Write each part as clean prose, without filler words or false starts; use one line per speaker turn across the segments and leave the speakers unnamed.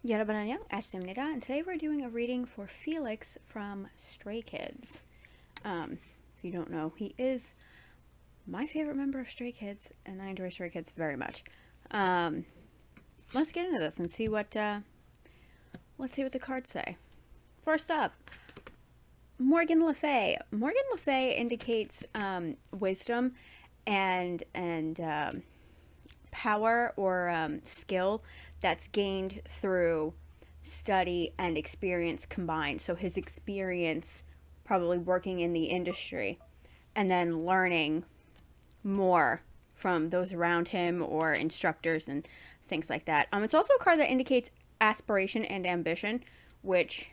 여러분 안녕, Ashtimnida, and today we're doing a reading for Felix from Stray Kids. If you don't know, he is my favorite member of Stray Kids, and I enjoy Stray Kids very much. Let's get into this and see what the cards say. First up, Morgan Le Fay. Morgan Le Fay indicates wisdom and power or skill that's gained through study and experience combined. So his experience probably working in the industry and then learning more from those around him or instructors and things like that. It's also a card that indicates aspiration and ambition, which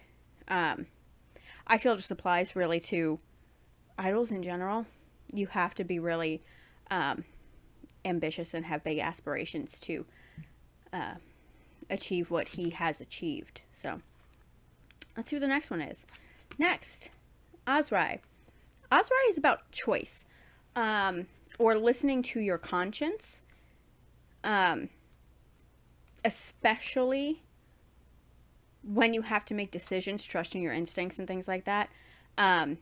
I feel just applies really to idols in general. You have to be really ambitious and have big aspirations to achieve what he has achieved. So let's see what the next one is. Next, Azrai. Azrai is about choice, or listening to your conscience, especially when you have to make decisions, trusting your instincts and things like that. And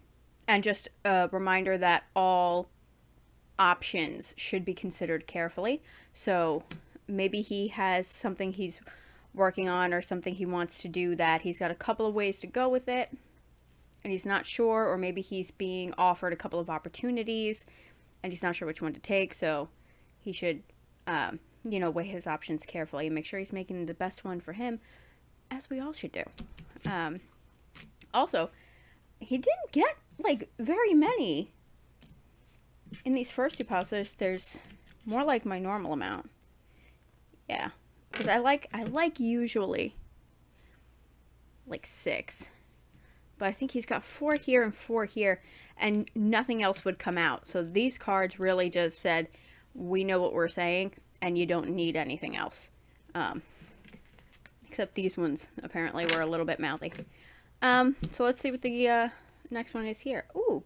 just a reminder that all options should be considered carefully. So maybe he has something he's working on or something he wants to do that he's got a couple of ways to go with it and he's not sure, or maybe he's being offered a couple of opportunities and he's not sure which one to take. So he should weigh his options carefully and make sure he's making the best one for him, as we all should do. Also, he didn't get very many in these first two piles. There's more like my normal amount. Yeah, because I like usually 6, but I think he's got 4 here and 4 here, and nothing else would come out. So these cards really just said, we know what we're saying, and you don't need anything else. Except these ones apparently were a little bit mouthy. So let's see what the next one is here. Ooh,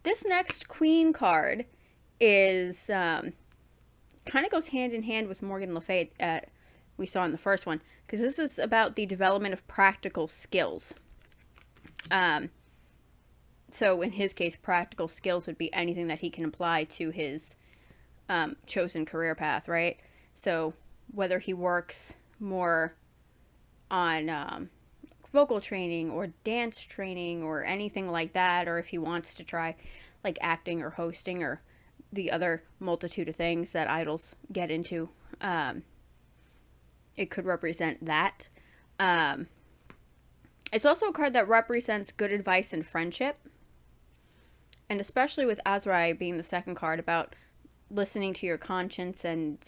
this next Queen card is kind of goes hand in hand with Morgan Le Fay we saw in the first one, because this is about the development of practical skills. So in his case, practical skills would be anything that he can apply to his chosen career path, right? So whether he works more on vocal training or dance training or anything like that, or if he wants to try acting or hosting or the other multitude of things that idols get into, it could represent that. It's also a card that represents good advice and friendship, and especially with Azrai being the second card, about listening to your conscience and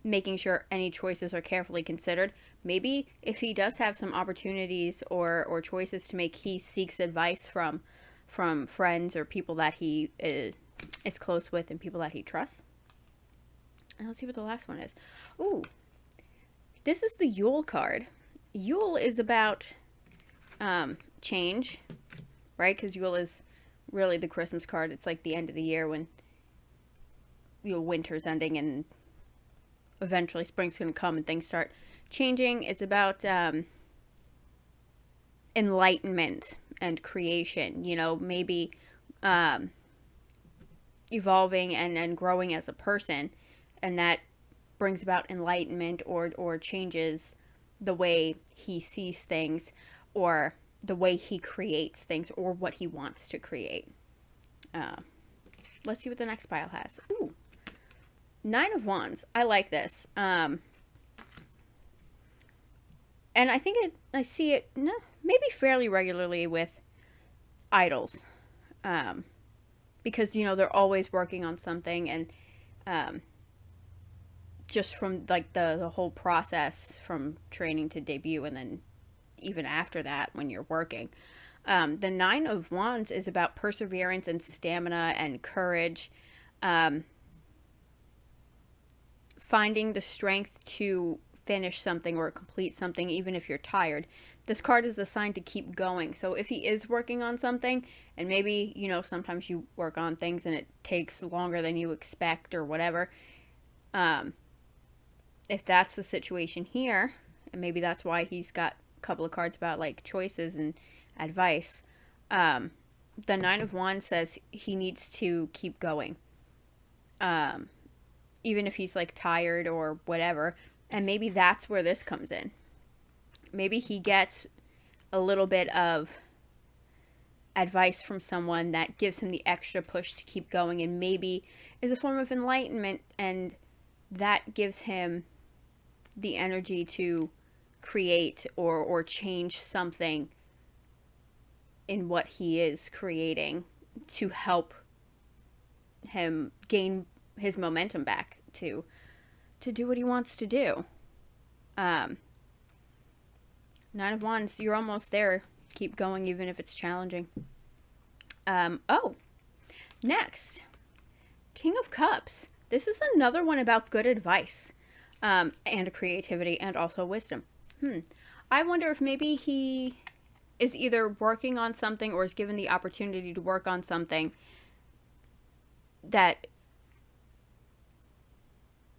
making sure any choices are carefully considered. Maybe if he does have some opportunities or choices to make, he seeks advice from friends or people that he is close with and people that he trusts. And let's see what the last one is. Ooh, this is the Yule card. Yule is about change, right? Because Yule is really the Christmas card. It's like the end of the year when winter's ending and eventually spring's going to come and things start changing. It's about enlightenment and creation, maybe evolving and growing as a person, and that brings about enlightenment or changes the way he sees things or the way he creates things or what he wants to create. Let's see what the next pile has. Ooh, 9 of Wands. I like this. And I think I see it maybe fairly regularly with idols. Because, they're always working on something, and just from the whole process from training to debut, and then even after that when you're working. The 9 of Wands is about perseverance and stamina and courage. Finding the strength to finish something or complete something even if you're tired. This card is assigned to keep going. So if he is working on something, and maybe, sometimes you work on things and it takes longer than you expect or whatever. If that's the situation here, and maybe that's why he's got a couple of cards about like choices and advice. The Nine of Wands says he needs to keep going, even if he's like tired or whatever. And maybe that's where this comes in. Maybe he gets a little bit of advice from someone that gives him the extra push to keep going, and maybe is a form of enlightenment, and that gives him the energy to create or change something in what he is creating to help him gain his momentum back to do what he wants to do. Nine of Wands, you're almost there. Keep going even if it's challenging. Next, King of Cups. This is another one about good advice, and creativity, and also wisdom. I wonder if maybe he is either working on something or is given the opportunity to work on something that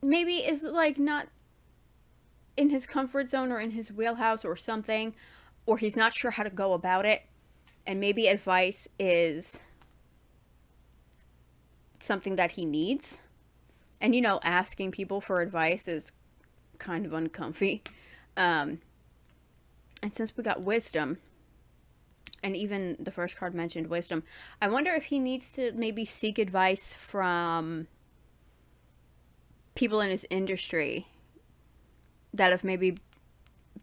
maybe is like not in his comfort zone or in his wheelhouse or something, or he's not sure how to go about it, and maybe advice is something that he needs. And asking people for advice is kind of uncomfy. And since we got wisdom, and even the first card mentioned wisdom, I wonder if he needs to maybe seek advice from people in his industry that have maybe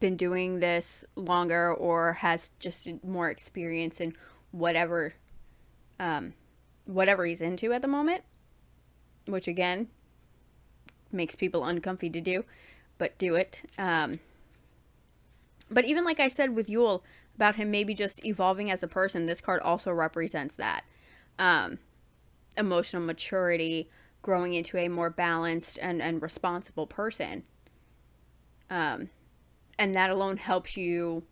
been doing this longer or has just more experience in whatever he's into at the moment, which again makes people uncomfy to do, but do it. But even like I said with Yule about him maybe just evolving as a person, this card also represents that. Emotional maturity, growing into a more balanced and responsible person. And that alone helps him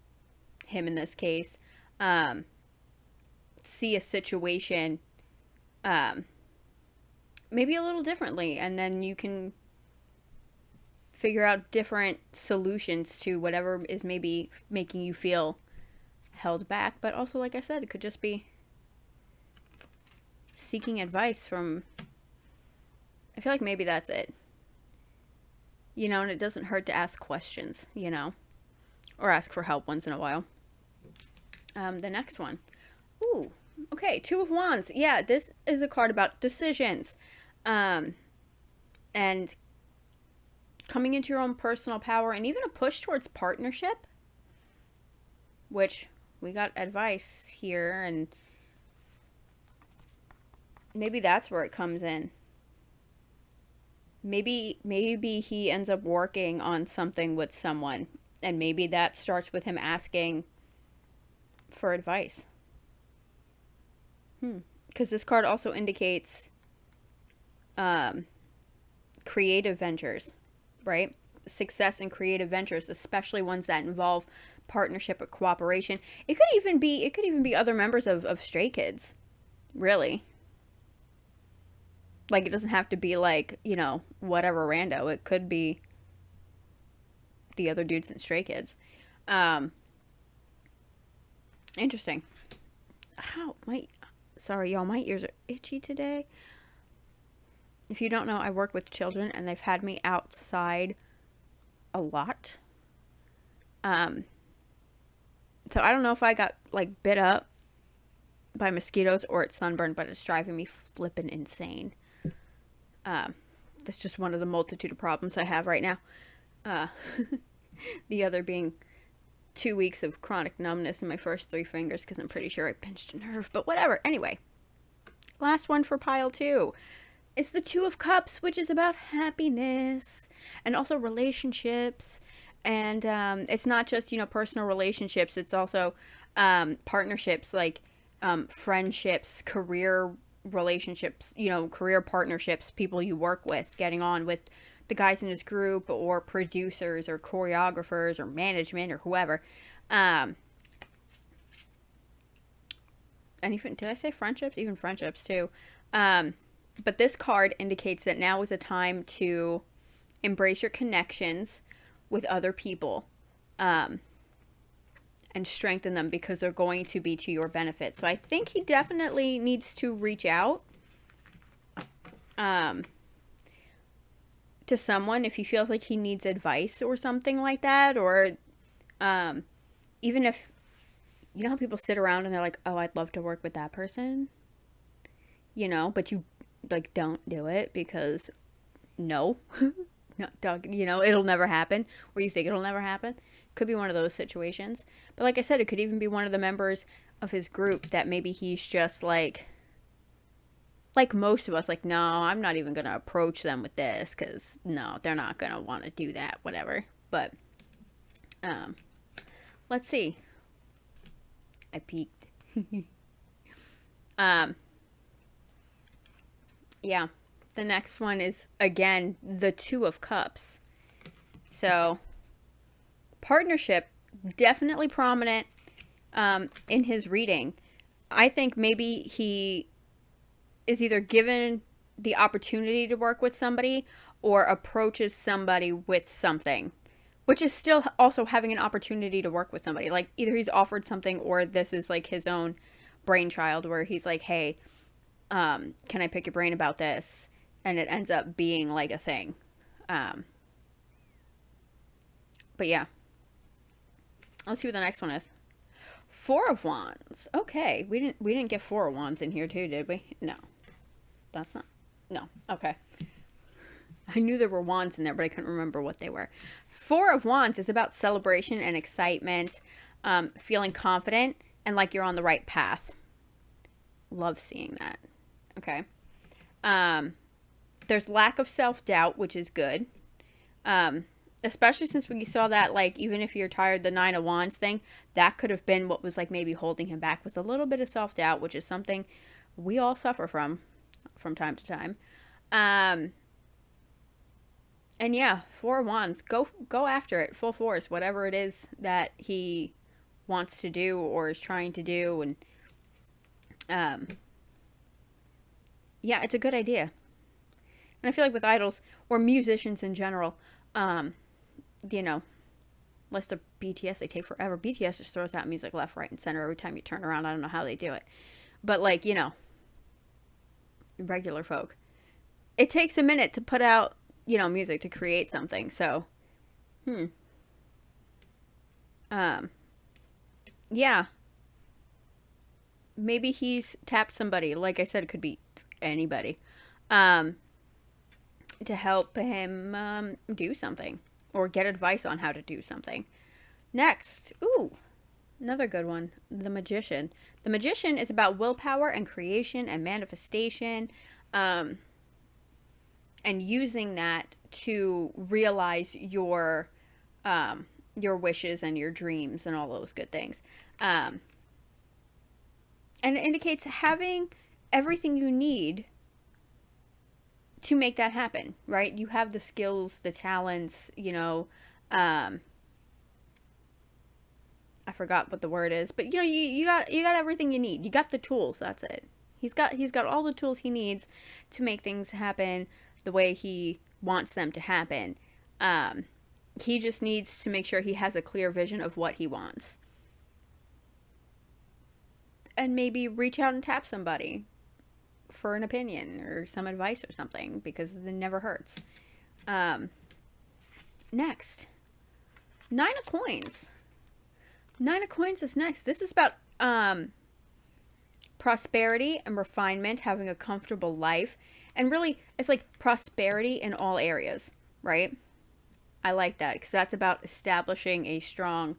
in this case, see a situation maybe a little differently, and then you can figure out different solutions to whatever is maybe making you feel held back. But also, like I said, it could just be seeking advice from, I feel like maybe that's it. And it doesn't hurt to ask questions, or ask for help once in a while. The next one. Ooh, okay, Two of Wands. Yeah, this is a card about decisions. And coming into your own personal power, and even a push towards partnership, which we got advice here, and maybe that's where it comes in. Maybe he ends up working on something with someone, and maybe that starts with him asking for advice. Because this card also indicates creative ventures, right? Success in creative ventures, especially ones that involve partnership or cooperation. It could even be other members of Stray Kids, really. Like, it doesn't have to be like, whatever rando. It could be the other dudes in Stray Kids. Interesting. Sorry, y'all, my ears are itchy today. If you don't know, I work with children, and they've had me outside a lot. So I don't know if I got, bit up by mosquitoes or it's sunburn, but it's driving me flippin' insane. That's just one of the multitude of problems I have right now. The other being 2 weeks of chronic numbness in my first 3 fingers because I'm pretty sure I pinched a nerve, but whatever. Anyway, last one for pile 2 is the Two of Cups, which is about happiness and also relationships. And it's not just, personal relationships. It's also partnerships, like friendships, career relationships, career partnerships, people you work with, getting on with the guys in his group, or producers or choreographers or management or whoever. And even, did I say friendships? Even friendships too. But this card indicates that now is a time to embrace your connections with other people, and strengthen them because they're going to be to your benefit. So I think he definitely needs to reach out to someone if he feels like he needs advice or something like that. Or even if, you know how people sit around and they're like, oh, I'd love to work with that person, you know, but you like don't do it because no, no, dog, you know, it'll never happen, or you think it'll never happen. Could be one of those situations. But like I said, it could even be one of the members of his group that maybe he's just like most of us, like, no, I'm not even going to approach them with this because no, they're not going to want to do that, whatever. But let's see. I peeked. Yeah. The next one is, again, the Two of Cups. So, partnership, definitely prominent in his reading. I think maybe he is either given the opportunity to work with somebody or approaches somebody with something, which is still also having an opportunity to work with somebody. Like, either he's offered something or this is like his own brainchild where he's like, hey, can I pick your brain about this? And it ends up being like a thing. But yeah. Let's see what the next one is. Four of Wands. Okay, we didn't get Four of Wands in here too, did we? No. That's not. No. Okay. I knew there were wands in there, but I couldn't remember what they were. Four of Wands is about celebration and excitement, feeling confident and like you're on the right path. Love seeing that. Okay. There's lack of self-doubt, which is good. Especially since we saw that, like, even if you're tired, the Nine of Wands thing, that could have been what was, like, maybe holding him back, was a little bit of self-doubt, which is something we all suffer from time to time. And yeah, Four of Wands, go after it, full force, whatever it is that he wants to do or is trying to do. And, yeah, it's a good idea. And I feel like with idols, or musicians in general, you know, unless they're BTS, they take forever. BTS just throws out music left, right, and center every time you turn around. I don't know how they do it. But, like, you know, regular folk, it takes a minute to put out, you know, music, to create something. So, yeah. Maybe he's tapped somebody. Like I said, it could be anybody. To help him do something or get advice on how to do something. Next, another good one, the Magician. The Magician is about willpower and creation and manifestation, and using that to realize your wishes and your dreams and all those good things. And it indicates having everything you need to make that happen, right? You have the skills, the talents, you know, I forgot what the word is, but you know, you got everything you need. You got the tools, that's it. He's got all the tools he needs to make things happen the way he wants them to happen. He just needs to make sure he has a clear vision of what he wants. And maybe reach out and tap somebody for an opinion or some advice or something, because it never hurts. Next, Nine of Coins. Nine of Coins is next. This is about prosperity and refinement, having a comfortable life. And really, it's like prosperity in all areas, right? I like that, because that's about establishing a strong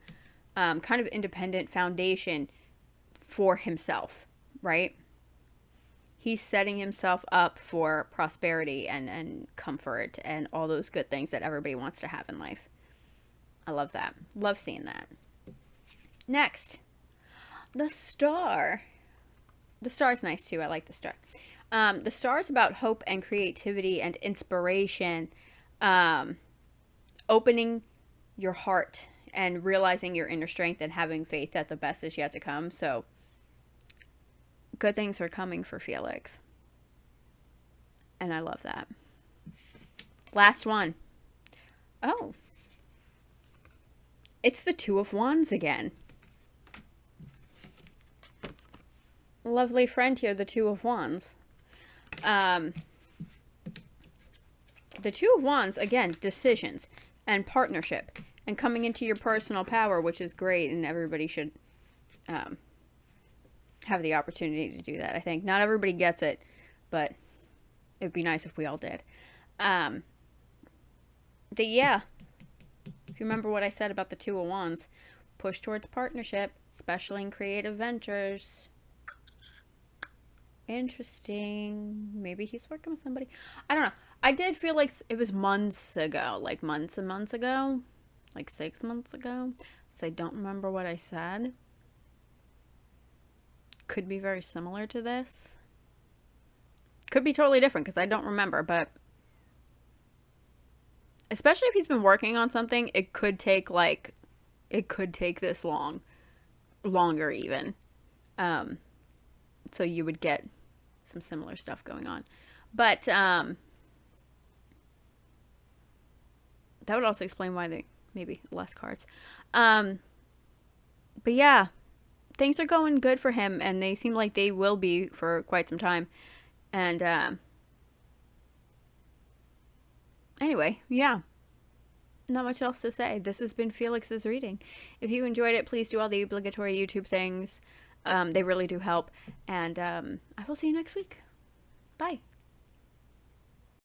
kind of independent foundation for himself, right? He's setting himself up for prosperity and comfort and all those good things that everybody wants to have in life. I love that. Love seeing that. Next, the Star. The Star is nice too. I like the Star. The Star is about hope and creativity and inspiration, opening your heart and realizing your inner strength and having faith that the best is yet to come. So, good things are coming for Felix. And I love that. Last one. Oh. It's the Two of Wands again. Lovely friend here, the Two of Wands. The Two of Wands, again, decisions and partnership and coming into your personal power, which is great, and everybody should have the opportunity to do that. I think not everybody gets it, but it would be nice if we all did. But yeah, if you remember what I said about the Two of Wands, push towards partnership, especially in creative ventures. Interesting. Maybe he's working with somebody. I don't know. I did feel like it was months ago, like months and months ago, like 6 months ago. So I don't remember what I said. Could be very similar to this. Could be totally different because I don't remember, but especially if he's been working on something, it could take this longer even. So you would get some similar stuff going on. But that would also explain why they maybe less cards. But yeah, things are going good for him, and they seem like they will be for quite some time. And anyway, yeah. Not much else to say. This has been Felix's reading. If you enjoyed it, please do all the obligatory YouTube things. They really do help. And I will see you next week. Bye.